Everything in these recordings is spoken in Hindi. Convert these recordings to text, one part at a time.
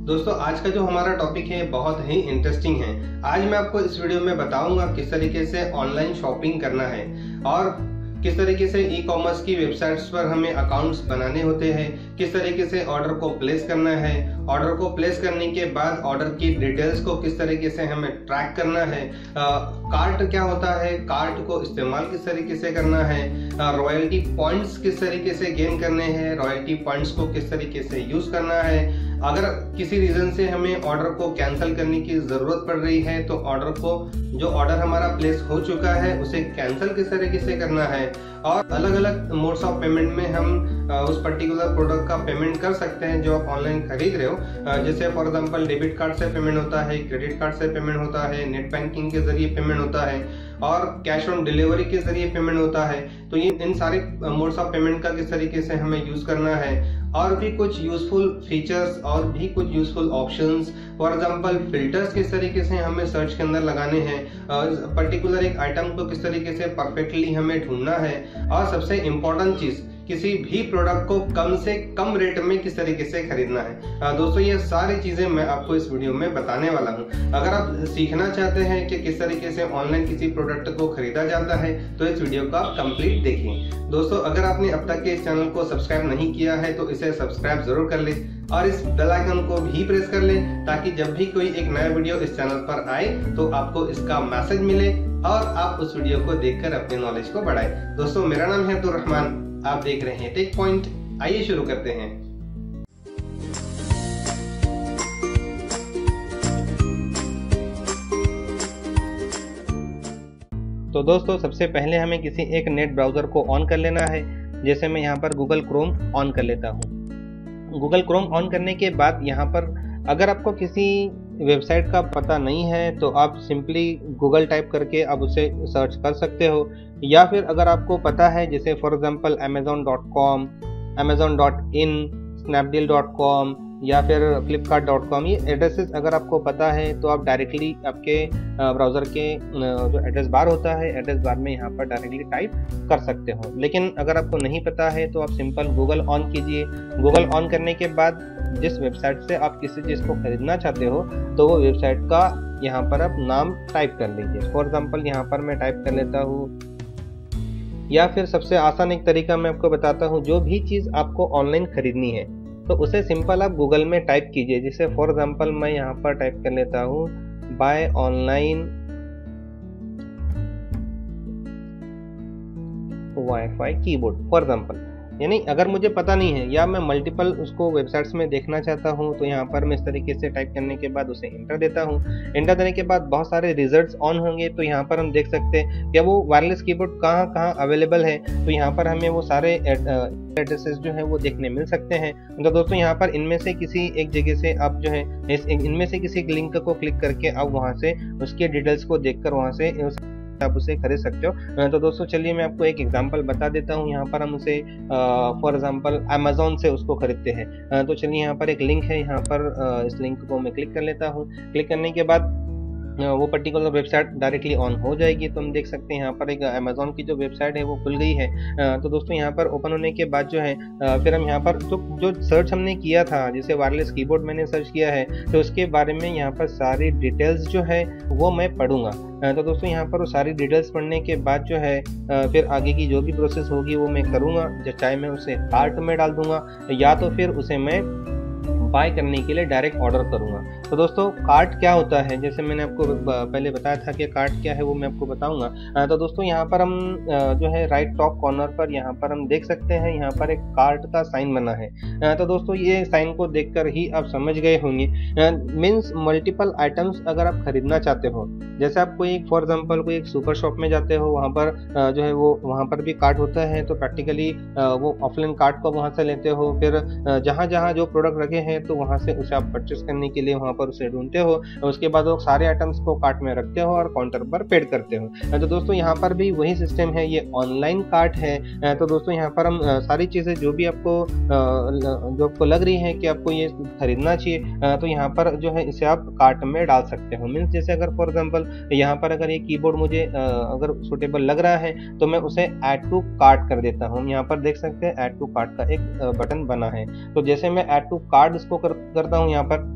दोस्तों आज का जो हमारा टॉपिक है बहुत ही इंटरेस्टिंग है। आज मैं आपको इस वीडियो में बताऊंगा किस तरीके से ऑनलाइन शॉपिंग करना है और किस तरीके से ई कॉमर्स की वेबसाइट्स पर हमें अकाउंट्स बनाने होते हैं, किस तरीके से ऑर्डर को प्लेस करना है, ऑर्डर को प्लेस करने के बाद ऑर्डर की डिटेल्स को किस तरीके से हमें ट्रैक करना है, कार्ट क्या होता है, कार्ट को इस्तेमाल किस तरीके से करना है, रॉयल्टी पॉइंट्स किस तरीके से गेन करने हैं, रॉयल्टी पॉइंट्स को किस तरीके से यूज करना है, अगर किसी रीजन से हमें ऑर्डर को कैंसिल करने की जरूरत पड़ रही है तो जो ऑर्डर हमारा प्लेस हो चुका है उसे कैंसिल किस तरीके से करना है, और अलग अलग मोड्स ऑफ पेमेंट में हम उस पर्टिकुलर प्रोडक्ट का पेमेंट कर सकते हैं जो आप ऑनलाइन खरीद रहे हो। जैसे फॉर एग्जांपल डेबिट कार्ड से पेमेंट होता है, क्रेडिट कार्ड से पेमेंट होता है, नेट बैंकिंग के जरिए पेमेंट होता है और कैश ऑन डिलीवरी के जरिए पेमेंट होता है। तो ये इन सारे मोड्स ऑफ पेमेंट का किस तरीके से हमें यूज करना है, और भी कुछ यूजफुल फीचर्स और भी कुछ useful options, for example filters किस तरीके से हमें सर्च के अंदर लगाने हैं, पर्टिकुलर एक आइटम को किस तरीके से परफेक्टली हमें ढूंढना है, और सबसे इम्पोर्टेंट चीज किसी भी प्रोडक्ट को कम से कम रेट में किस तरीके से खरीदना है। दोस्तों ये सारी चीजें मैं आपको इस वीडियो में बताने वाला हूं। अगर आप सीखना चाहते हैं कि किस तरीके से ऑनलाइन किसी प्रोडक्ट को खरीदा जाता है तो इस वीडियो का कंप्लीट देखिए। दोस्तों अगर आपने अब तक के इस चैनल को सब्सक्राइब नहीं किया है तो इसे सब्सक्राइब जरूर कर ले और इस बेल आइकन को भी प्रेस कर ले ताकि जब भी कोई एक नया वीडियो इस चैनल पर आए तो आपको इसका मैसेज मिले और आप उस वीडियो को देखकर अपने नॉलेज को बढ़ाएं। दोस्तों मेरा नाम है अब्दुल रहमान, आप देख रहे हैं टेक पॉइंट। आइए शुरू करते हैं। तो दोस्तों सबसे पहले हमें किसी एक नेट ब्राउजर को ऑन कर लेना है। जैसे मैं यहाँ पर गूगल क्रोम ऑन कर लेता हूँ। गूगल क्रोम ऑन करने के बाद यहाँ पर अगर आपको किसी वेबसाइट का पता नहीं है तो आप सिंपली गूगल टाइप करके आप उसे सर्च कर सकते हो, या फिर अगर आपको पता है जैसे for example amazon.com, amazon.in, snapdeal.com या फिर flipkart.com, ये एड्रेसेस अगर आपको पता है तो आप डायरेक्टली आपके ब्राउज़र के जो एड्रेस बार होता है एड्रेस बार में यहाँ पर डायरेक्टली टाइप कर सकते हो। लेकिन अगर आपको नहीं पता है तो आप सिंपल गूगल ऑन कीजिए। गूगल ऑन करने के बाद जिस वेबसाइट से आप किसी चीज़ को खरीदना चाहते हो तो वो वेबसाइट का यहाँ पर आप नाम टाइप कर लीजिए। फॉर एग्जांपल यहाँ पर मैं टाइप कर लेता हूँ, या फिर सबसे आसान एक तरीका मैं आपको बताता हूँ। जो भी चीज़ आपको ऑनलाइन खरीदनी है तो उसे सिंपल आप गूगल में टाइप कीजिए। जैसे फॉर एग्जांपल मैं यहाँ पर टाइप कर लेता हूँ by online wifi keyboard for example. यानी अगर मुझे पता नहीं है या मैं मल्टीपल उसको वेबसाइट्स में देखना चाहता हूं तो यहाँ पर मैं इस तरीके से टाइप करने के बाद उसे इंटर देता हूं। इंटर देने के बाद बहुत सारे रिजल्ट्स ऑन होंगे तो यहाँ पर हम देख सकते हैं कि वो वायरलेस कीबोर्ड कहाँ कहाँ अवेलेबल है। तो यहाँ पर हमें वो सारे एड्रेसेस जो है वो देखने मिल सकते हैं। तो दोस्तों यहाँ पर इनमें से किसी एक जगह से आप जो है इनमें से किसी लिंक को क्लिक करके आप वहाँ से उसके डिटेल्स को देखकर वहाँ से आप उसे खरीद सकते हो। तो दोस्तों चलिए मैं आपको एक एग्जांपल बता देता हूँ। यहाँ पर हम उसे फॉर एग्जांपल अमेज़न से उसको खरीदते हैं। तो चलिए यहाँ पर एक लिंक है, यहाँ पर इस लिंक को मैं क्लिक कर लेता हूँ। क्लिक करने के बाद वो पर्टिकुलर वेबसाइट डायरेक्टली ऑन हो जाएगी। तो हम देख सकते हैं यहाँ पर एक अमेज़न की जो वेबसाइट है वो खुल गई है। तो दोस्तों यहाँ पर ओपन होने के बाद जो है फिर हम यहाँ पर जो सर्च हमने किया था, जैसे वायरलेस कीबोर्ड मैंने सर्च किया है तो उसके बारे में यहाँ पर सारी डिटेल्स जो है वो मैं पढ़ूंगा। तो दोस्तों यहाँ पर वो सारी डिटेल्स पढ़ने के बाद जो है फिर आगे की जो भी प्रोसेस होगी वो मैं करूँगा। चाहे मैं उसे कार्ट में डाल दूंगा या तो फिर उसे मैं बाय करने के लिए डायरेक्ट ऑर्डर करूंगा। तो दोस्तों कार्ट क्या होता है, जैसे मैंने आपको पहले बताया था कि कार्ट क्या है वो मैं आपको बताऊंगा। तो दोस्तों यहाँ पर हम जो है राइट टॉप कॉर्नर पर यहाँ पर हम देख सकते हैं यहाँ पर एक कार्ट का साइन बना है। तो दोस्तों ये साइन को देखकर ही आप समझ गए होंगे, मीन्स मल्टीपल आइटम्स अगर आप खरीदना चाहते हो, जैसे आप कोई फॉर एग्जाम्पल कोई एक सुपर शॉप में जाते हो, वहाँ पर जो है वो वहाँ पर भी कार्ट होता है। तो प्रैक्टिकली वो ऑफलाइन कार्ट को वहाँ से लेते हो, फिर जहाँ जहाँ जो प्रोडक्ट रखे हैं तो वहाँ से उसे आप परचेस करने के लिए वहाँ पर उसे ढूंढते हो, उसके बाद वो सारे आइटम्स को कार्ट में रखते हो और काउंटर पर पेड करते हो। तो दोस्तों यहाँ पर भी वही सिस्टम है, ये ऑनलाइन कार्ट है। तो दोस्तों यहाँ पर हम सारी चीज़ें जो आपको लग रही है कि आपको ये खरीदना चाहिए तो यहाँ पर जो है इसे आप कार्ट में डाल सकते हो। मीन्स जैसे अगर फॉर एग्जाम्पल यहाँ पर अगर ये कीबोर्ड मुझे अगर सुटेबल लग रहा है तो मैं उसे ऐड टू कार्ट कर देता हूँ। यहाँ पर देख सकते हैं ऐड टू कार्ट का एक बटन बना है। तो जैसे मैं ऐड टू कार्ट इसको करता हूँ यहाँ पर,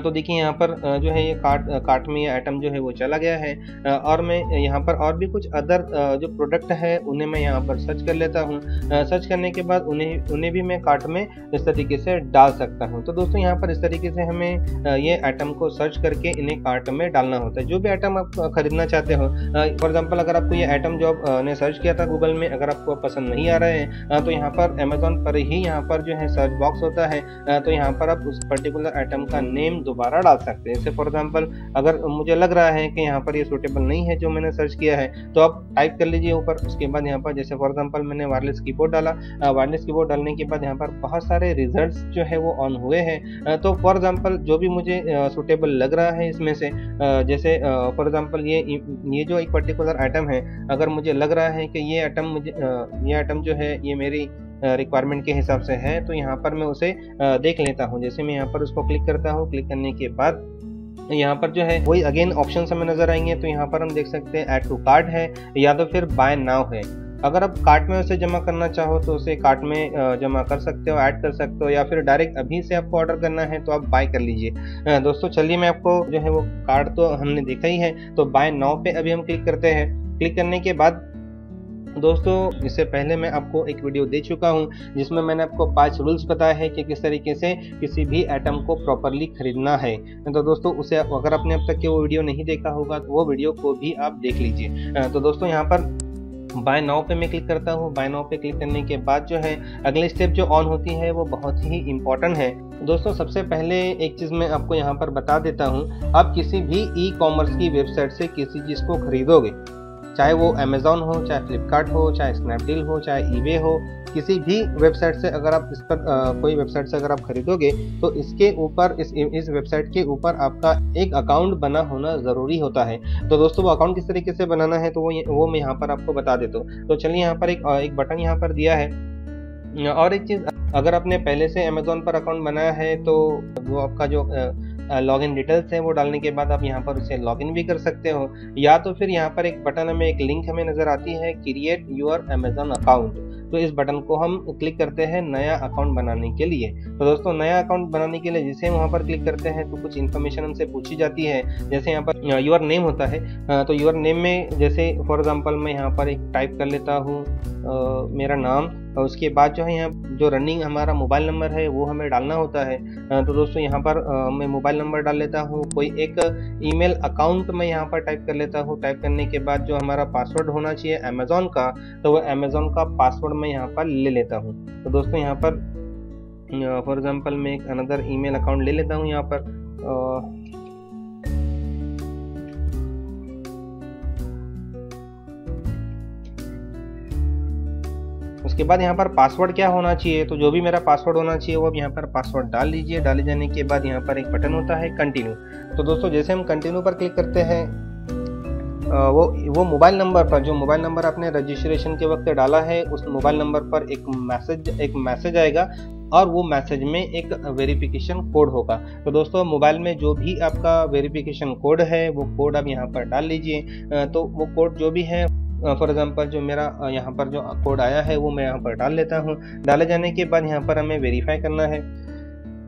तो देखिए यहाँ पर जो है ये कार्ट में ये आइटम जो है वो चला गया है। और मैं यहाँ पर और भी कुछ अदर जो प्रोडक्ट है उन्हें मैं यहाँ पर सर्च कर लेता हूँ। सर्च करने के बाद उन्हें भी मैं कार्ट में इस तरीके से डाल सकता हूँ। तो दोस्तों यहाँ पर इस तरीके से हमें ये आइटम को सर्च करके इन्हें कार्ट में डालना होता है। जो भी आइटम आप खरीदना चाहते हो, फॉर एग्जाम्पल अगर आपको ये आइटम जो आपने सर्च किया था गूगल में, अगर आपको पसंद नहीं आ रहे हैं तो यहाँ पर अमेजोन पर ही यहाँ पर जो है सर्च बॉक्स होता है। तो यहाँ पर आप उस पर्टिकुलर आइटम का नेम दोबारा डाल सकते हैं। जैसे फॉर एग्जांपल अगर मुझे लग रहा है कि यहाँ पर ये सूटेबल नहीं है जो मैंने सर्च किया है, तो आप टाइप कर लीजिए ऊपर। उसके बाद यहाँ पर जैसे फॉर एग्जांपल मैंने वायरलेस कीबोर्ड डाला, वायरलेस कीबोर्ड डालने के बाद यहाँ पर बहुत सारे रिजल्ट्स जो है वो ऑन हुए हैं। तो फॉर एग्जांपल जो भी मुझे सूटेबल लग रहा है इसमें से, जैसे फॉर एग्जांपल ये जो एक पर्टिकुलर आइटम है, अगर मुझे लग रहा है कि ये आइटम जो है ये मेरी रिक्वायरमेंट के हिसाब से है, तो यहाँ पर मैं उसे देख लेता हूँ। जैसे मैं यहाँ पर उसको क्लिक करता हूँ, क्लिक करने के बाद यहाँ पर जो है वही अगेन ऑप्शन हमें नजर आएंगे। तो यहाँ पर हम देख सकते हैं ऐड टू कार्ट है या तो फिर बाय नाउ है। अगर आप कार्ट में उसे जमा करना चाहो तो उसे कार्ट में जमा कर सकते हो, ऐड कर सकते हो, या फिर डायरेक्ट अभी से आपको ऑर्डर करना है तो आप बाय कर लीजिए। दोस्तों चलिए मैं आपको जो है वो कार्ट तो हमने देखा ही है, तो बाय नाउ पे अभी हम क्लिक करते हैं। क्लिक करने के बाद दोस्तों इससे पहले मैं आपको एक वीडियो दे चुका हूं जिसमें मैंने आपको 5 रूल्स बताए हैं कि किस तरीके से किसी भी आइटम को प्रॉपरली खरीदना है। तो दोस्तों उसे अगर आपने अब तक वो वीडियो नहीं देखा होगा तो वो वीडियो को भी आप देख लीजिए। तो दोस्तों यहाँ पर बाय नाउ पे मैं क्लिक करता हूँ। बाय नाउ पे क्लिक करने के बाद जो है अगली स्टेप जो ऑन होती है वो बहुत ही इम्पोर्टेंट है। दोस्तों सबसे पहले एक चीज़ मैं आपको यहाँ पर बता देता हूँ, आप किसी भी ई कॉमर्स की वेबसाइट से किसी चीज़ को खरीदोगे, चाहे वो अमेजोन हो, चाहे फ्लिपकार्ट हो, चाहे स्नैपडील हो, चाहे ईबे हो, किसी भी वेबसाइट से अगर आप इस पर कोई वेबसाइट से अगर आप खरीदोगे तो इसके ऊपर इस वेबसाइट के ऊपर आपका एक अकाउंट बना होना ज़रूरी होता है। तो दोस्तों वो अकाउंट किस तरीके से बनाना है तो वो मैं यहाँ पर आपको बता देता हूँ। तो चलिए यहाँ पर एक बटन यहाँ पर दिया है। और एक चीज़, अगर आपने पहले से अमेजोन पर अकाउंट बनाया है तो वो आपका जो लॉगिन डिटेल्स है वो डालने के बाद आप यहाँ पर उसे लॉगिन भी कर सकते हो, या तो फिर यहाँ पर एक बटन हमें एक लिंक हमें नजर आती है क्रिएट योर अमेजोन अकाउंट। तो इस बटन को हम क्लिक करते हैं नया अकाउंट बनाने के लिए। तो दोस्तों नया अकाउंट बनाने के लिए जिसे वहाँ पर क्लिक करते हैं तो कुछ इन्फॉर्मेशन हमसे पूछी जाती है। जैसे यहाँ पर योर नेम होता है, तो योर नेम में जैसे फॉर एग्जांपल मैं यहाँ पर एक टाइप कर लेता हूँ मेरा नाम, और उसके बाद जो है यहाँ जो रनिंग हमारा मोबाइल नंबर है वो हमें डालना होता है। तो दोस्तों यहाँ पर मैं मोबाइल नंबर डाल लेता हूँ। कोई एक ईमेल अकाउंट मैं यहाँ पर टाइप कर लेता हूँ। टाइप करने के बाद जो हमारा पासवर्ड होना चाहिए अमेजोन का, तो वो अमेजोन का पासवर्ड मैं यहाँ पर ले लेता हूँ। तो दोस्तों यहाँ पर फॉर एग्जांपल मैं एक अनदर ईमेल अकाउंट ले लेता हूँ यहाँ पर। उसके बाद यहाँ पर पासवर्ड क्या होना चाहिए, तो जो भी मेरा पासवर्ड होना चाहिए वो अब यहाँ पर पासवर्ड डाल लीजिए। डाले जाने के बाद यहाँ पर एक बटन होता है कंटिन्यू। तो दोस्तों जैसे हम कंटिन्यू पर क्लिक करते हैं वो मोबाइल नंबर पर, जो मोबाइल नंबर आपने रजिस्ट्रेशन के वक्त डाला है उस मोबाइल नंबर पर एक मैसेज आएगा और वो मैसेज में एक वेरिफिकेशन कोड होगा। तो दोस्तों मोबाइल में जो भी आपका वेरिफिकेशन कोड है वो कोड आप यहाँ पर डाल लीजिए। तो वो कोड जो भी है, फॉर एग्जांपल जो मेरा यहाँ पर जो कोड आया है वो मैं यहाँ पर डाल लेता हूँ। डाले जाने के बाद यहाँ पर हमें वेरीफाई करना है।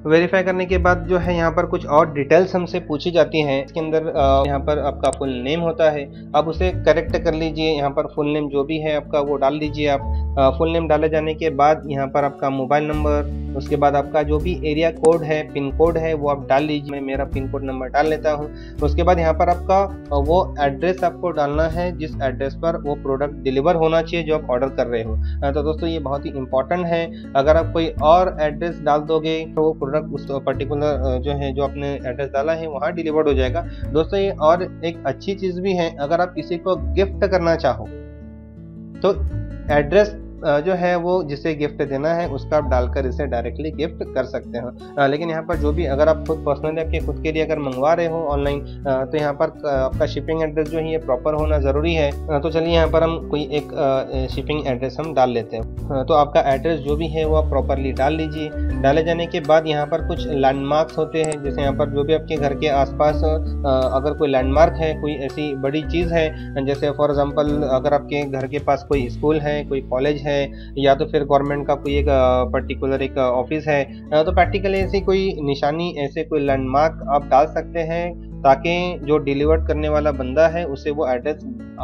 वेरीफाई करने के बाद जो है यहाँ पर कुछ और डिटेल्स हमसे पूछी जाती हैं। इसके अंदर यहाँ पर आपका फुल नेम होता है, आप उसे करेक्ट कर लीजिए। यहाँ पर फुल नेम जो भी है आपका वो डाल दीजिए आप। फुल नेम डाले जाने के बाद यहाँ पर आपका मोबाइल नंबर, उसके बाद आपका जो भी एरिया कोड है, पिन कोड है वो आप डाल लीजिए। मैं मेरा पिन कोड नंबर डाल लेता हूँ। उसके बाद यहाँ पर आपका वो एड्रेस आपको डालना है जिस एड्रेस पर वो प्रोडक्ट डिलीवर होना चाहिए जो आप ऑर्डर कर रहे हो। तो दोस्तों ये बहुत ही इंपॉर्टेंट है। अगर आप कोई और एड्रेस डाल दोगे तो वो प्रोडक्ट उस पर्टिकुलर जो आपने एड्रेस डाला है वहाँ डिलीवर्ड हो जाएगा। दोस्तों ये और एक अच्छी चीज़ भी है, अगर आप किसी को गिफ्ट करना चाहो तो एड्रेस जो है वो जिसे गिफ्ट देना है उसका आप डालकर इसे डायरेक्टली गिफ्ट कर सकते हो। लेकिन यहाँ पर जो भी अगर आप खुद पर्सनली आपके खुद के लिए अगर मंगवा रहे हो ऑनलाइन तो यहाँ पर आपका शिपिंग एड्रेस जो है ये प्रॉपर होना ज़रूरी है। तो चलिए यहाँ पर हम कोई एक शिपिंग एड्रेस हम डाल लेते हैं। तो आपका एड्रेस जो भी है वो आप प्रॉपरली डाल लीजिए। डाले जाने के बाद यहाँ पर कुछ लैंडमार्क्स होते हैं, जैसे यहाँ पर जो भी आपके घर के आसपास अगर कोई लैंडमार्क है, कोई ऐसी बड़ी चीज़ है, जैसे फॉर एग्जांपल अगर आपके घर के पास कोई स्कूल है, कोई कॉलेज है या तो फिर गवर्नमेंट का कोई एक पर्टिकुलर एक ऑफिस है, तो प्रैक्टिकली ऐसी कोई निशानी, ऐसे कोई लैंडमार्क आप डाल सकते हैं ताकि जो डिलीवर करने वाला बंदा है उसे वो एड्रेस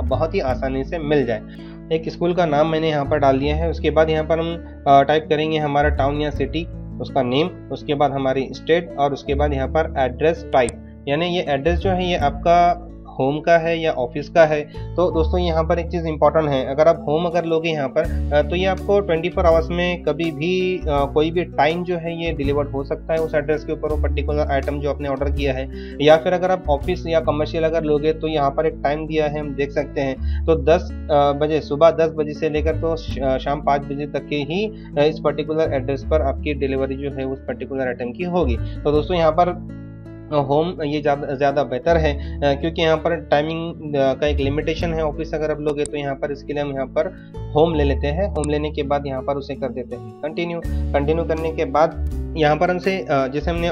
बहुत ही आसानी से मिल जाए। एक स्कूल का नाम मैंने यहाँ पर डाल दिया है। उसके बाद यहाँ पर हम टाइप करेंगे हमारा टाउन या सिटी, उसका नेम, उसके बाद हमारी स्टेट और उसके बाद यहाँ पर एड्रेस टाइप, यानी ये एड्रेस जो है ये आपका होम का है या ऑफिस का है। तो दोस्तों यहाँ पर एक चीज़ इंपॉर्टेंट है, अगर आप होम अगर लोगे यहाँ पर तो ये आपको 24 आवर्स में कभी भी कोई भी टाइम जो है ये डिलीवर्ड हो सकता है उस एड्रेस के ऊपर, वो पर्टिकुलर आइटम जो आपने ऑर्डर किया है। या फिर अगर आप ऑफिस या कमर्शियल अगर लोगे तो यहाँ पर एक टाइम दिया है, हम देख सकते हैं, तो 10 बजे, सुबह 10 बजे से लेकर तो शाम 5 बजे तक के ही इस पर्टिकुलर एड्रेस पर आपकी डिलीवरी जो है उस पर्टिकुलर आइटम की होगी। तो दोस्तों यहाँ पर होम ये ज़्यादा बेहतर है, क्योंकि यहाँ पर टाइमिंग का एक लिमिटेशन है। ऑफिस अगर आप लोगे तो यहाँ पर इसके लिए हम यहाँ पर होम ले लेते हैं। होम लेने के बाद यहाँ पर उसे कर देते हैं कंटिन्यू। कंटिन्यू करने के बाद यहाँ पर हमसे जैसे हमने